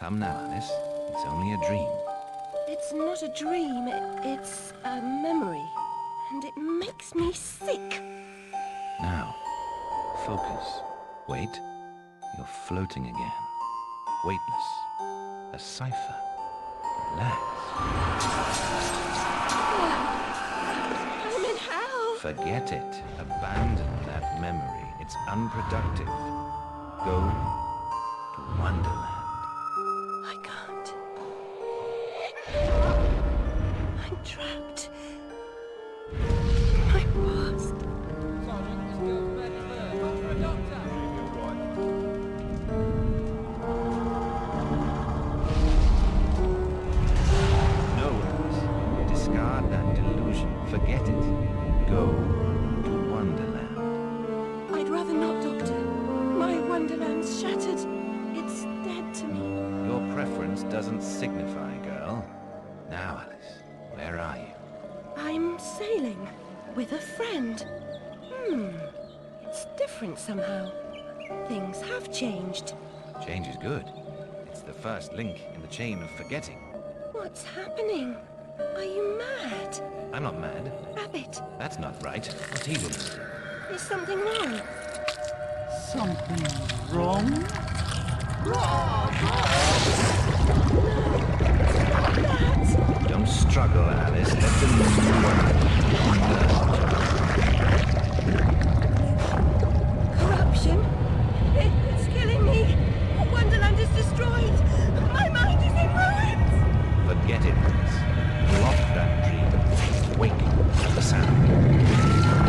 Come now, Alice. It's only a dream. It's not a dream, it's a memory. And it makes me sick. Now, focus. Wait. You're floating again. Weightless. A cipher. Relax. I'm in hell. Forget it. Abandon that memory. It's unproductive. Go to Wonderland. I can't. I'm trapped. My past. Sergeant, this girl's badly hurt. What's for a doctor? No, Alice. Discard that delusion. Forget it. Go to Wonderland. I'd rather not, Doctor. My Wonderland's shattered. It's dead to me. Your preference doesn't signify, girl. Now, Alice, where are you? I'm sailing with a friend. It's different somehow. Things have changed. Change is good. It's the first link in the chain of forgetting. What's happening? Are you mad? I'm not mad. Rabbit, That's not right. What's he doing? is something wrong? Something wrong? Don't struggle, Alice. Let them Corruption? It's killing me. Wonderland is destroyed. My mind is in ruins. forget it, Alice. Block that dream. Wake at the sound.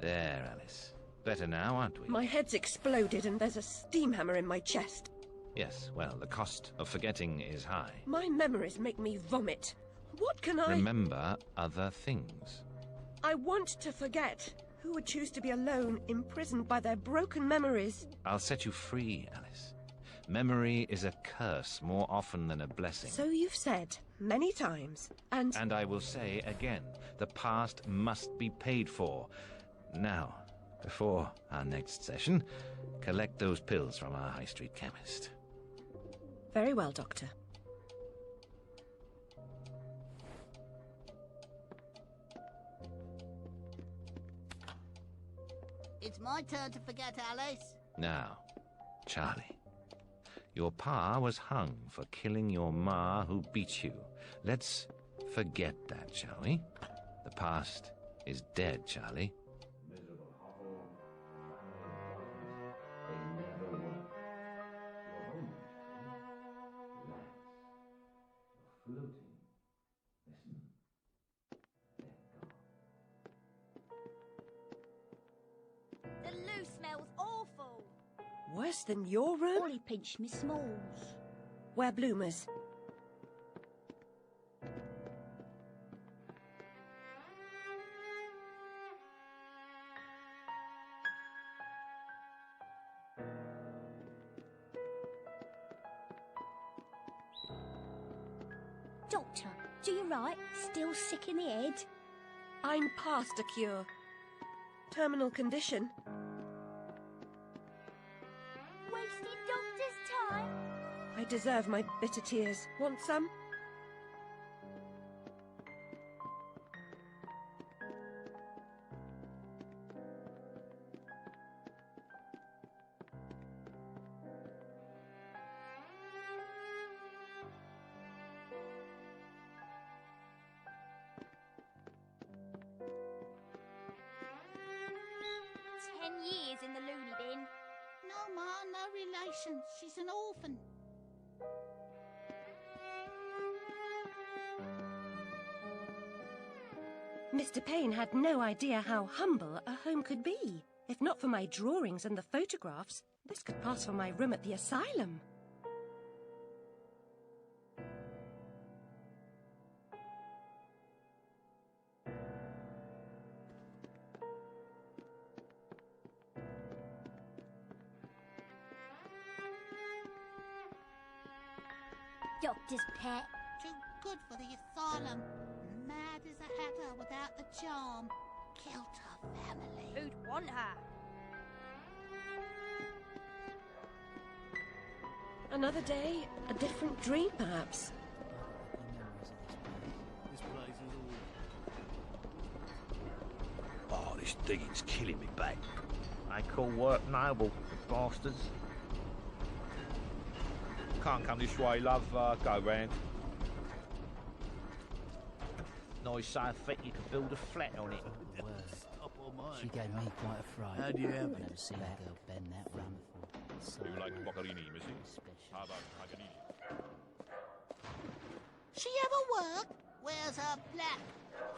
There, Alice. Better now, aren't we? My head's exploded and there's a steam hammer in my chest. Yes, well, the cost of forgetting is high. My memories make me vomit. What can I... Remember other things. I want to forget. Who would choose to be alone, imprisoned by their broken memories? I'll set you free, Alice. Memory is a curse more often than a blessing. So you've said many times, and... And I will say again, the past must be paid for. Now, before our next session, collect those pills from our high street chemist. Very well, Doctor. It's my turn to forget, Alice. Now, Charlie, your pa was hung for killing your ma who beat you. Let's forget that, shall we? The past is dead, Charlie. The loo smells awful. Worse than your room? Ollie pinched me smalls. Wear bloomers. Doctor, do you right? Still sick in the head? I'm past a cure. Terminal condition. Wasted doctor's time. I deserve my bitter tears. Want some? Years in the loony bin. No, Ma, no relation. She's an orphan. Mr. Payne had no idea how humble a home could be. If not for my drawings and the photographs, this could pass for my room at the asylum. Doctor's pet. Too good for the asylum. Mad as a hatter without the charm. killed her family. Who'd want her? Another day, a different dream, perhaps. Oh, this digging's killing me back. They call work noble, bastards. Can't come this way, love. Go round. Nice so thick you can build a flat on it. She gave me quite a fright. How do you have I've it? never seen a girl bend that rum before. So Do you like Boccherini, missy? How about Paganini? She ever work? Where's her black?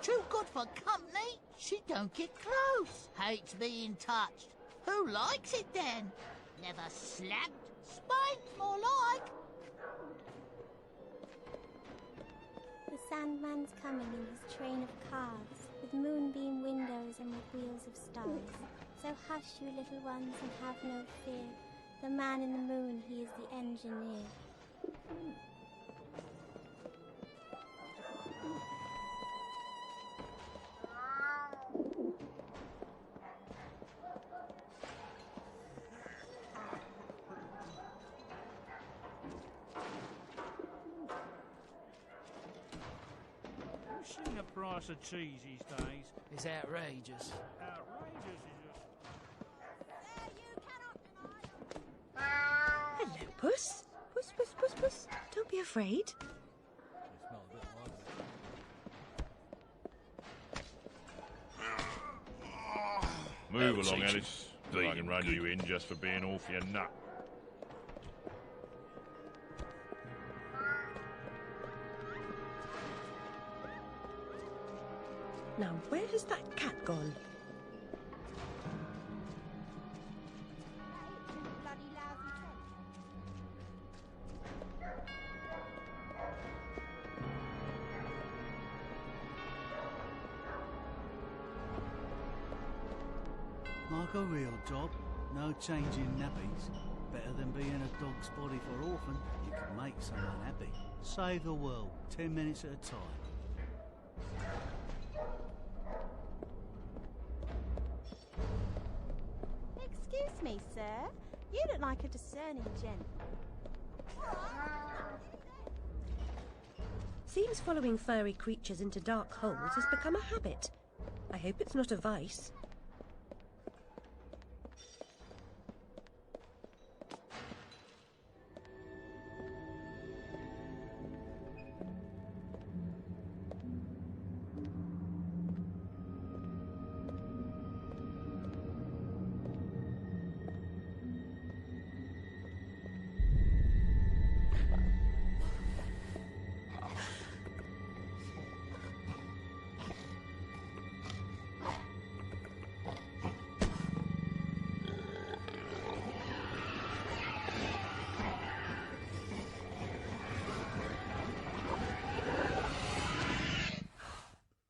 Too good for company? She don't get close. Hates being touched. Who likes it then? Never slapped? Spanked, more like. The Sandman's coming in his train of cars, with moonbeam windows and with wheels of stars. So hush, you little ones, and have no fear. The man in the moon, he is the engineer. You've seen the price of cheese these days. it's outrageous. Outrageous is Hello, Puss. Puss, Puss, Puss, Puss. Don't be afraid. Move That along, seems Alice. big I can and run good. you in just for being off your nut. Now, where has that cat gone? Bloody lousy trench. Like a real job, no changing nappies. Better than being a dog's body for orphan. You can make someone happy. Save the world, 10 minutes at a time. Excuse me, sir. You look like a discerning gent. Seems following furry creatures into dark holes has become a habit. I hope it's not a vice.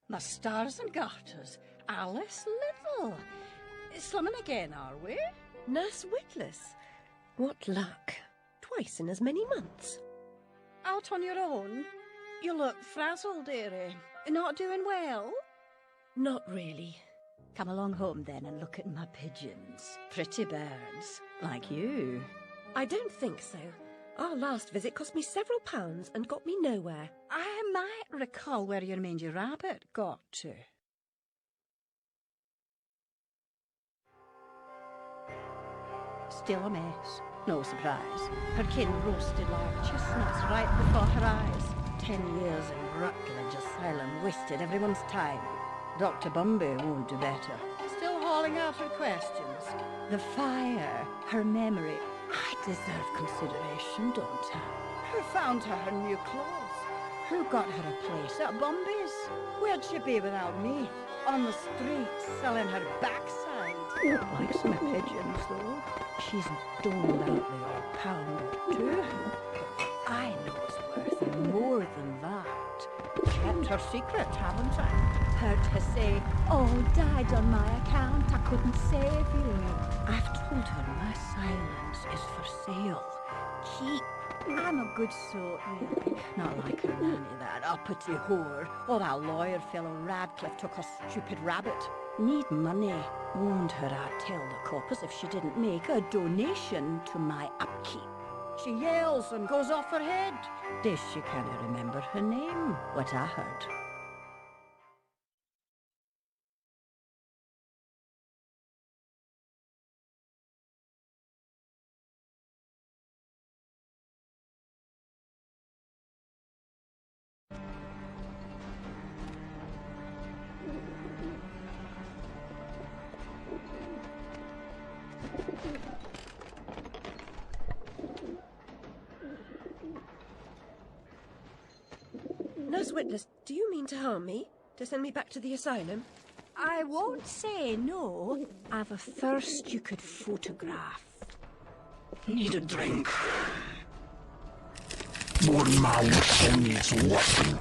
My stars and garters, Alice Little. Slumming again, are we? Nurse Witless. What luck. Twice in as many months. Out on your own? You look frazzled, dearie. Not doing well? Not really. Come along home then and look at my pigeons. Pretty birds, like you. I don't think so. Our last visit cost me several pounds and got me nowhere. I might recall where your mangy rabbit got to. Still a mess. No surprise. Her kin roasted like chestnuts right before her eyes. 10 years in Rutledge Asylum wasted everyone's time. Dr. Bumby won't do better. Still hauling out her questions. The fire, her memory. I deserve consideration, don't I? Who found her her new clothes? Who got her a place at Bumby's? Where'd she be without me? On the street, selling her backside. Like some pigeons, though. She's doled out the odd pound or two. I know it's worth more than that. Kept her secret, haven't I? Heard her say, "Oh, died on my account, I couldn't save you." I've told her my silence is for sale. Keep. I'm a good sort, really. Not like her nanny, that uppity whore, or that lawyer fellow Radcliffe took a stupid rabbit. Need money. Warned her I'd tell the coppers if she didn't make a donation to my upkeep. She yells and goes off her head. Guess she can't remember her name, what I heard. Nurse Witless, do you mean to harm me? To send me back to the asylum? I won't say no. I've a thirst you could photograph. Need a drink. One mouse on its weapon.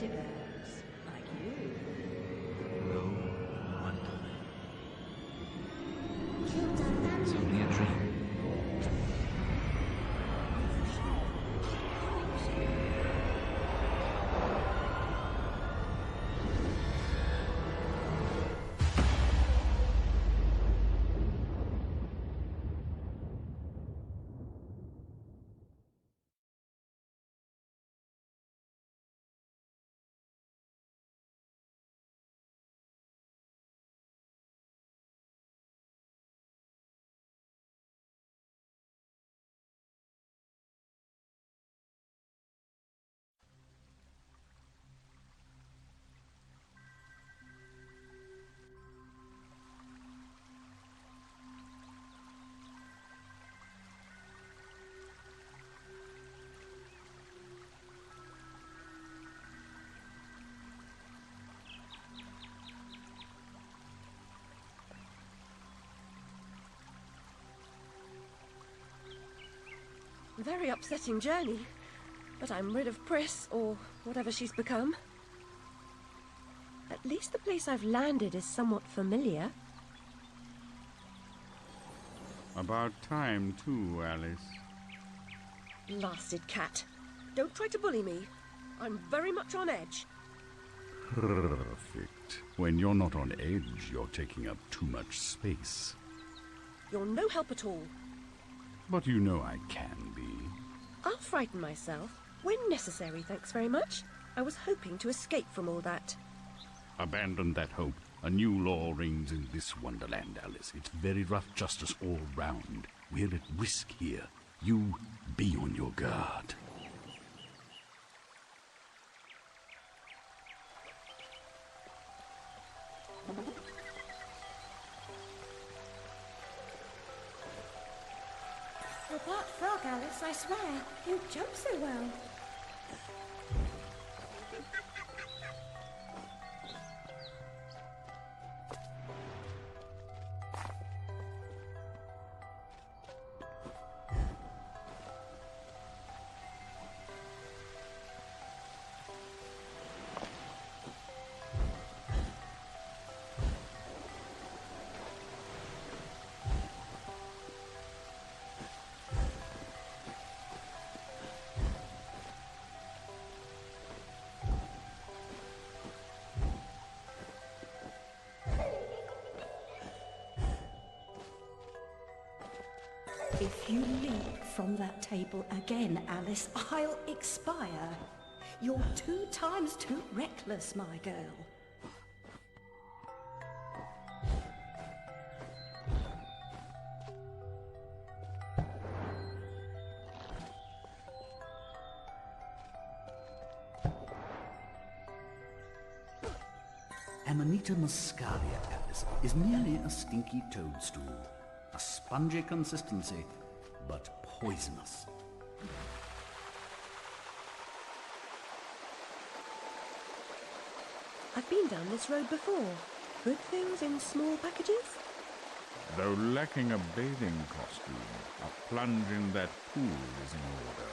Pretty birds, like you. No Wonderland. It's only a dream. Very upsetting journey. But I'm rid of Priss, or whatever she's become. At least the place I've landed is somewhat familiar. About time, too, Alice. Blasted cat. Don't try to bully me. I'm very much on edge. Perfect. When you're not on edge, you're taking up too much space. You're no help at all. But you know I can be. I'll frighten myself. When necessary, thanks very much. I was hoping to escape from all that. Abandon that hope. A new law reigns in this Wonderland, Alice. It's very rough justice all round. We're at risk here. You be on your guard. You're part frog, Alice, I swear. You jump so well. If you leap from that table again, Alice, I'll expire. You're 2 times too reckless, my girl. Amanita muscaria, Alice, is merely a stinky toadstool. A spongy consistency, but poisonous. I've been down this road before. Good things in small packages? Though lacking a bathing costume, a plunge in that pool is in order.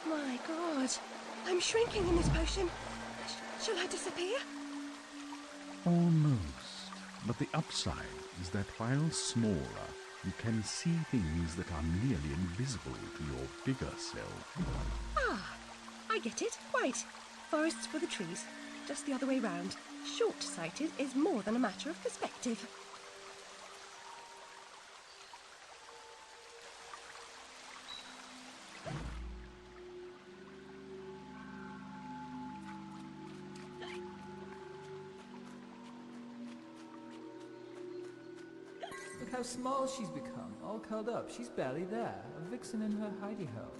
My God, I'm shrinking in this potion. Shall I disappear? Almost. But the upside is that while smaller, you can see things that are nearly invisible to your bigger self. Ah, I get it. Right. Forests for the trees. Just the other way round. Short-sighted is more than a matter of perspective. Look how small she's become, all curled up. She's barely there, a vixen in her hidey-ho.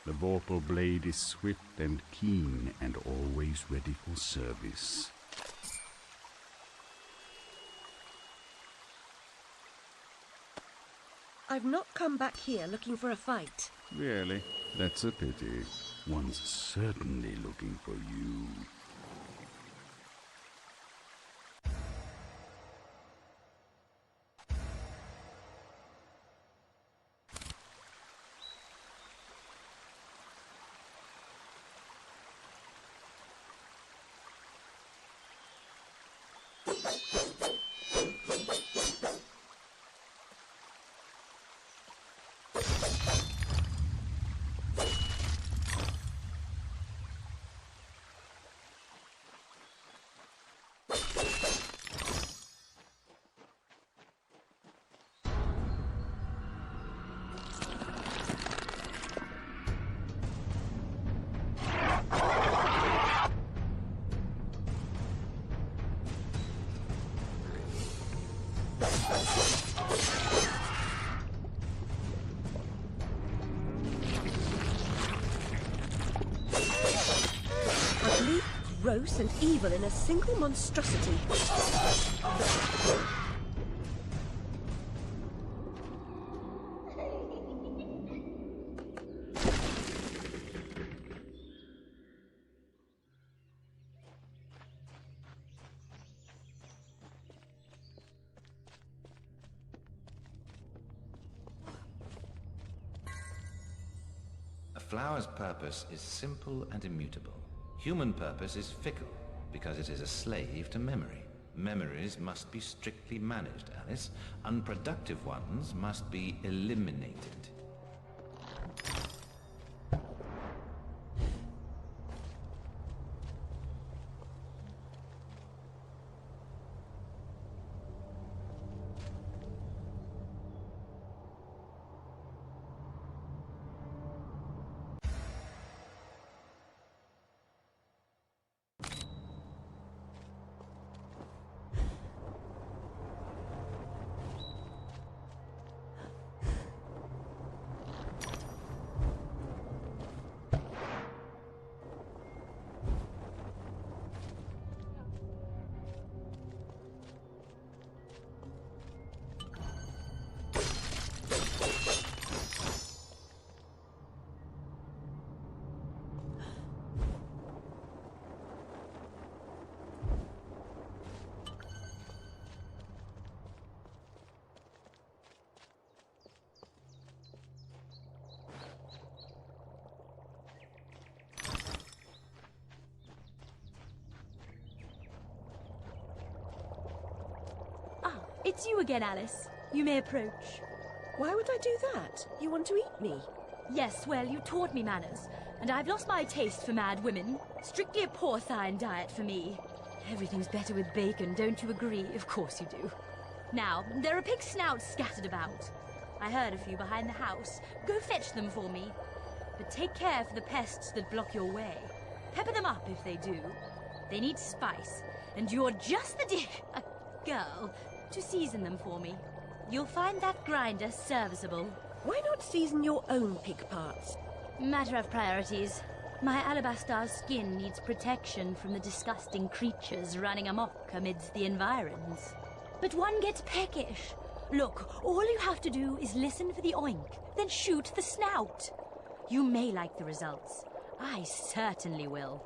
The vorpal blade is swift and keen and always ready for service. I've not come back here looking for a fight. Really? That's a pity. One's certainly looking for you. Ugly, gross and evil in a single monstrosity. A flower's purpose is simple and immutable. Human purpose is fickle, because it is a slave to memory. Memories must be strictly managed, Alice. Unproductive ones must be eliminated. It's you again, Alice. You may approach. Why would I do that? You want to eat me? Yes, well, you taught me manners, and I've lost my taste for mad women. Strictly a porcine diet for me. Everything's better with bacon, don't you agree? Of course you do. Now, there are pig snouts scattered about. I heard a few behind the house. Go fetch them for me. But take care for the pests that block your way. Pepper them up if they do. They need spice, and you're just the girl to season them for me. You'll find that grinder serviceable. Why not season your own pig parts? Matter of priorities. My alabaster skin needs protection from the disgusting creatures running amok amidst the environs. But one gets peckish. Look, all you have to do is listen for the oink, then shoot the snout. You may like the results. I certainly will.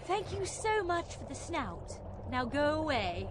Thank you so much for the snout. Now go away.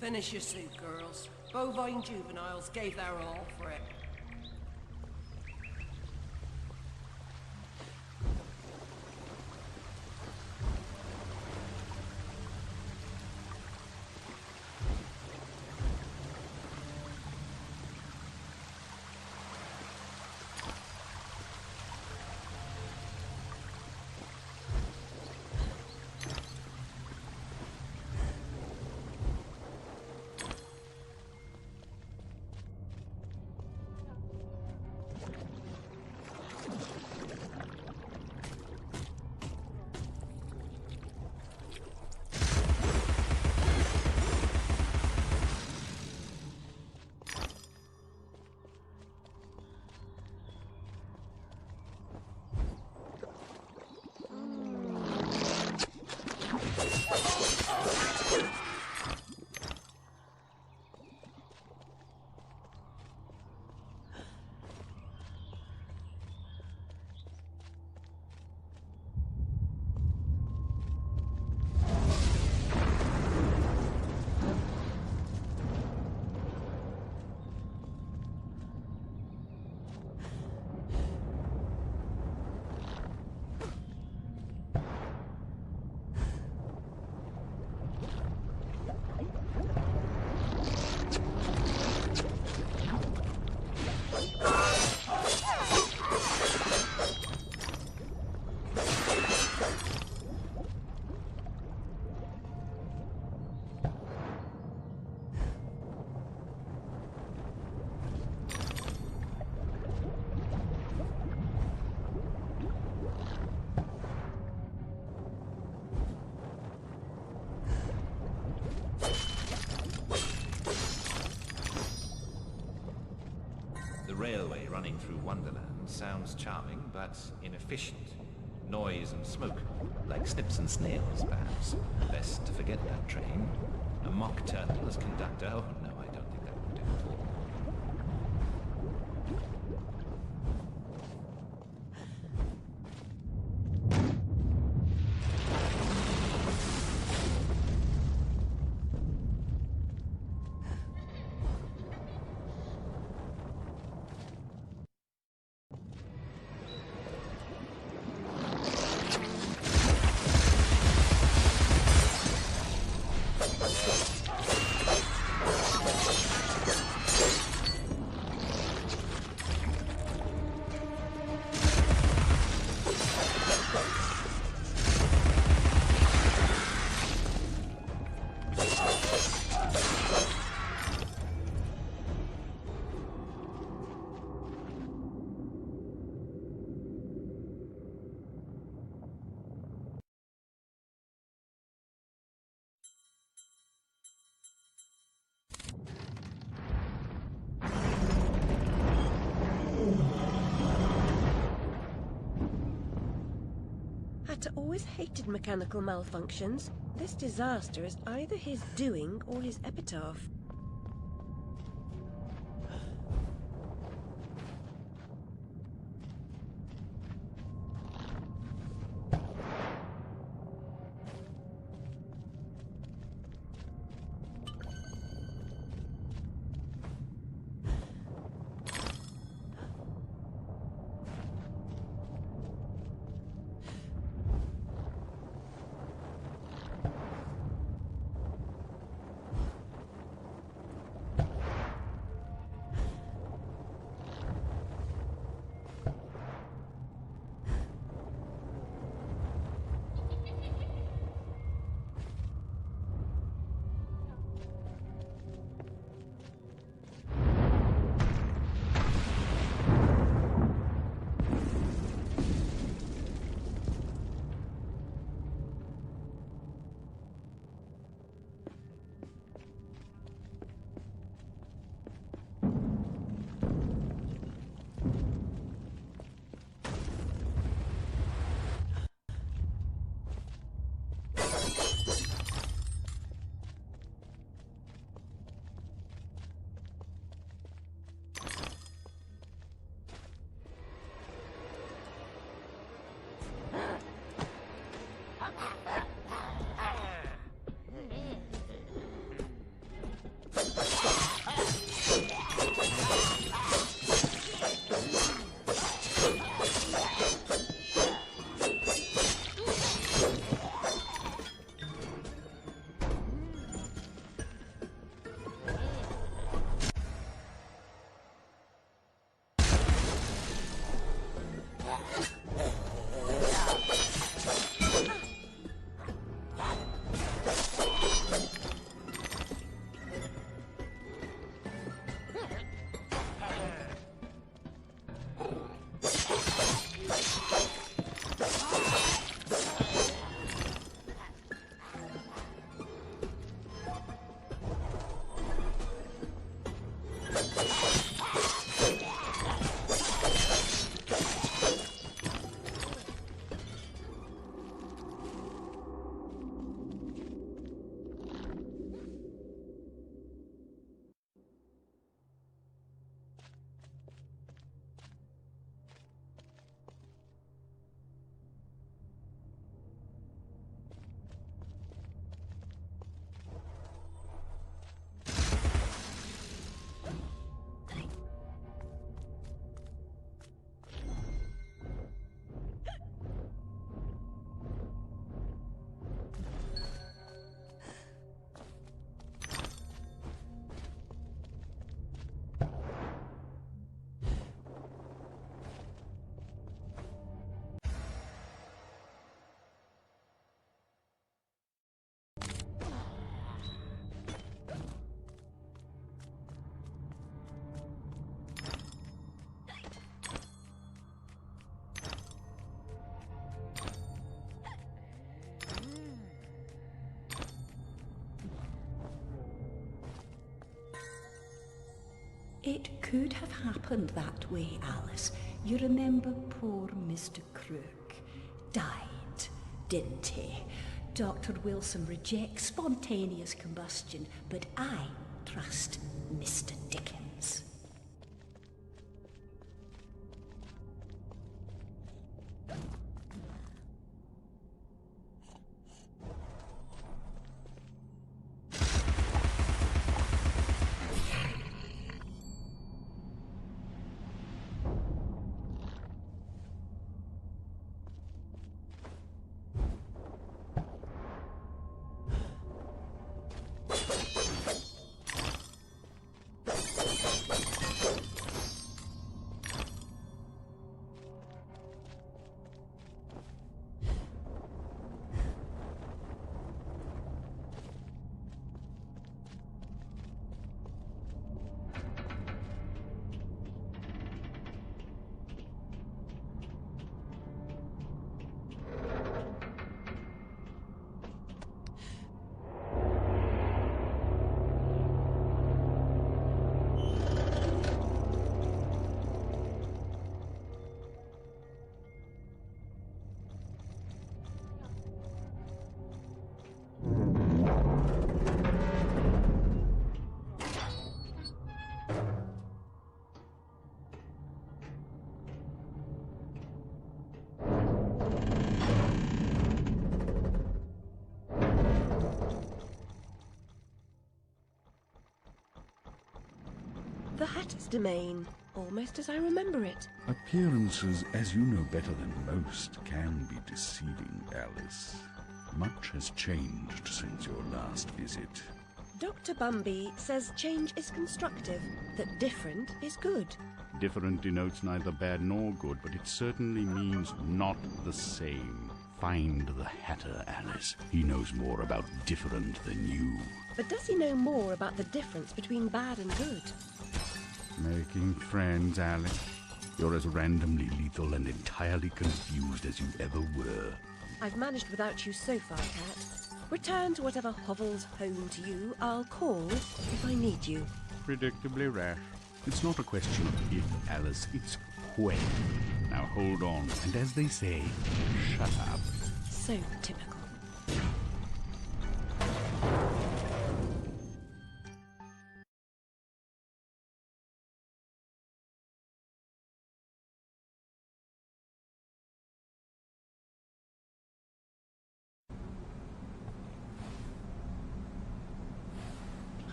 Finish your soup, girls. Bovine juveniles gave their all for it. railway running through Wonderland sounds charming, but inefficient. Noise and smoke, like snips and snails, perhaps. Best to forget that train. A mock turtle as conductor? Oh, no, I don't think that would do at all. Hatter always hated mechanical malfunctions. This disaster is either his doing or his epitaph. It could have happened that way, Alice. You remember poor Mr. Crook died, didn't he? Dr. Wilson rejects spontaneous combustion, but I trust Mr. Dickens. The Hatter's domain, almost as I remember it. Appearances, as you know better than most, can be deceiving, Alice. Much has changed since your last visit. Dr. Bumby says change is constructive, that different is good. Different denotes neither bad nor good, but it certainly means not the same. Find the Hatter, Alice. He knows more about different than you. But does he know more about the difference between bad and good? Making friends, Alice. You're as randomly lethal and entirely confused as you ever were. I've managed without you so far, Cat. Return to whatever hovels home to you. I'll call if I need you. Predictably rash. It's not a question of if, Alice, it's when. Now hold on, and as they say, shut up. So typical.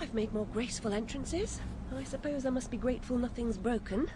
I've made more graceful entrances. I suppose I must be grateful nothing's broken.